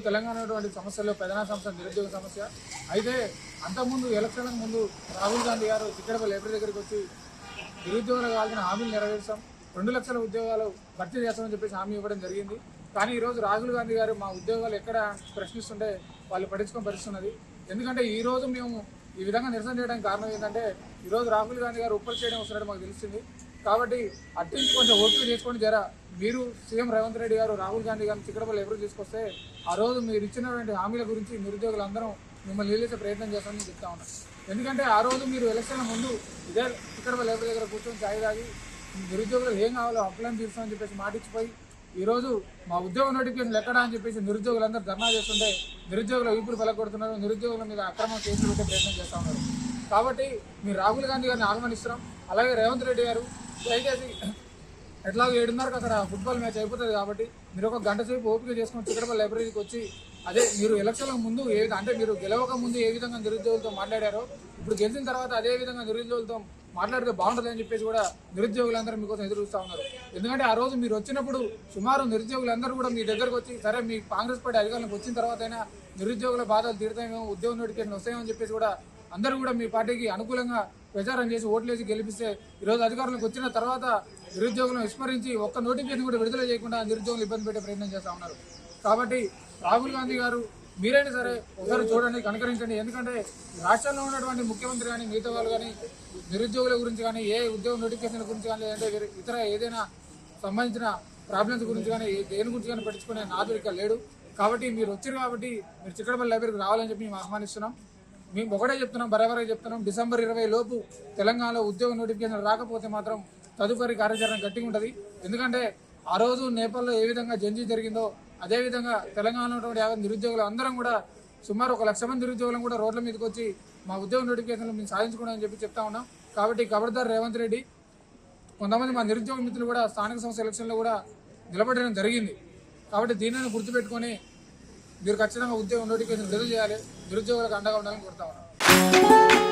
తెలంగాణ సమస్యల్లో ప్రధాన సమస్య నిరుద్యోగ సమస్య. అయితే అంతకుముందు ఎలక్షన్లకు ముందు రాహుల్ గాంధీ గారు చిక్కడపల్లి లైబ్రరీ దగ్గరికి వచ్చి నిరుద్యోగులకు కావాల్సిన హామీలు నెరవేర్చాం, 2 లక్షల ఉద్యోగాలు భర్తీ చేస్తామని చెప్పేసి హామీ ఇవ్వడం జరిగింది. కానీ ఈరోజు రాహుల్ గాంధీ గారు మా ఉద్యోగాలు ఎక్కడ ప్రశ్నిస్తుంటే వాళ్ళు పట్టించుకొని పరిస్థితున్నది. ఎందుకంటే ఈరోజు మేము ఈ విధంగా నిరసన చేయడానికి కారణం ఏంటంటే ఈరోజు రాహుల్ గాంధీ గారు ఉప్పల్ చేయడం వస్తున్నట్టు మాకు తెలిసింది. కాబట్టి అట్టించి కొంచెం ఓపిక చేసుకొని జర మీరు సీఎం రేవంత్ రెడ్డి గారు రాహుల్ గాంధీ గారిని చిక్కడపల్లి ఎవరు తీసుకొస్తే ఆ రోజు మీరు ఇచ్చినటువంటి హామీల గురించి నిరుద్యోగులందరం మిమ్మల్ని నిలిచే ప్రయత్నం చేస్తామని చెప్తా ఉన్నాం. ఎందుకంటే ఆ రోజు మీరు ఎలక్షన్ల ముందు ఇదే చిక్కడపల్లి ఎవరి దగ్గర కూర్చొని ఛాయ్ తాగి నిరుద్యోగులకు ఏం కావాలో అప్లైన్ తీర్చామని చెప్పేసి మాటిచ్చిపోయి ఈరోజు మా ఉద్యోగ నోటిఫికేషన్ ఎక్కడా అని చెప్పేసి నిరుద్యోగులందరూ ధర్నా చేస్తుంటే నిరుద్యోగుల వీపులు పలకొడుతున్నారు, నిరుద్యోగుల మీద అక్రమ కేసులు పెట్టే ప్రయత్నం చేస్తూ ఉన్నారు. కాబట్టి మీరు రాహుల్ గాంధీ గారిని ఆహ్వానిస్తున్నాం. అలాగే రేవంత్ రెడ్డి గారు దయచేసి ఎట్లాగో 7:30కి అక్కడ ఫుట్బాల్ మ్యాచ్ అయిపోతుంది కాబట్టి మీరు ఒక గంట సేపు ఓపిక చేసుకొని చిక్కడపల్లి లైబ్రరీకి వచ్చి అదే మీరు ఎలక్షన్లకు ముందు అంటే మీరు గెలవక ముందు ఏ విధంగా నిరుద్యోగులతో మాట్లాడారో ఇప్పుడు గెలిచిన తర్వాత అదే విధంగా నిరుద్యోగులతో మాట్లాడితే బాగుంటుందని చెప్పేసి కూడా నిరుద్యోగులందరూ మీకోసం ఎదురు చూస్తూ ఉన్నారు. ఎందుకంటే ఆ రోజు మీరు వచ్చినప్పుడు సుమారు నిరుద్యోగులందరూ కూడా మీ దగ్గరకు వచ్చి సరే మీ కాంగ్రెస్ పార్టీ అధికారంలోకి వచ్చిన తర్వాత అయినా నిరుద్యోగుల బాధలు తీరుతామేమో, ఉద్యోగ నోటిఫికేషన్ వస్తాయని చెప్పేసి కూడా అందరూ కూడా మీ పార్టీకి అనుకూలంగా ప్రచారం చేసి ఓట్లేసి గెలిపిస్తే ఈరోజు అధికారంలోకి వచ్చిన తర్వాత నిరుద్యోగులను విస్మరించి ఒక్క నోటిఫికేషన్ కూడా విడుదల చేయకుండా నిరుద్యోగులు ఇబ్బంది పెట్టే ప్రయత్నం చేస్తూ ఉన్నారు. కాబట్టి రాహుల్ గాంధీ గారు మీరైనా సరే ఒకసారి చూడండి, కనుకరించండి. ఎందుకంటే రాష్ట్రంలో ఉన్నటువంటి ముఖ్యమంత్రి కానీ మిగతా వాళ్ళు కానీ నిరుద్యోగుల గురించి కానీ ఏ ఉద్యోగ నోటిఫికేషన్ల గురించి కానీ లేదంటే ఇతర ఏదైనా సంబంధించిన ప్రాబ్లమ్స్ గురించి కానీ దేని గురించి కానీ పట్టించుకునే నాదుడు ఇక్కడ లేడు. కాబట్టి మీరు వచ్చారు కాబట్టి మీరు చిక్కడపల్లి లైబ్రరీకి రావాలని చెప్పి మేము ఆహ్వానిస్తున్నాం. మేము ఒకటే చెప్తున్నాం, బరాబరే చెప్తున్నాం, డిసెంబర్ 20 లోపు తెలంగాణలో ఉద్యోగ నోటిఫికేషన్ రాకపోతే మాత్రం తదుపరి కార్యాచరణ గట్టిగా ఉంటుంది. ఎందుకంటే ఆ రోజు నేపాల్లో ఏ విధంగా జంజీ జరిగిందో అదేవిధంగా తెలంగాణలో ఉన్నటువంటి 50 నిరుద్యోగులు అందరం కూడా సుమారు 1 లక్ష మంది నిరుద్యోగులను కూడా రోడ్ల మీదకి వచ్చి మా ఉద్యోగ నోటిఫికేషన్లు మేము సాధించుకోవడం చెప్పి చెప్తా ఉన్నాం. కాబట్టి ఖబర్దార్ రేవంత్ రెడ్డి, కొంతమంది మా నిరుద్యోగ మిత్రులు కూడా స్థానిక సంస్థ ఎలక్షన్లో కూడా నిలబడడం జరిగింది. కాబట్టి దీనిని గుర్తుపెట్టుకొని మీరు ఖచ్చితంగా ఉద్యోగ నోటిఫికేషన్ విడుదల చేయాలి, నిరుద్యోగులకు అండగా ఉండాలని కోరుతా ఉన్నాం.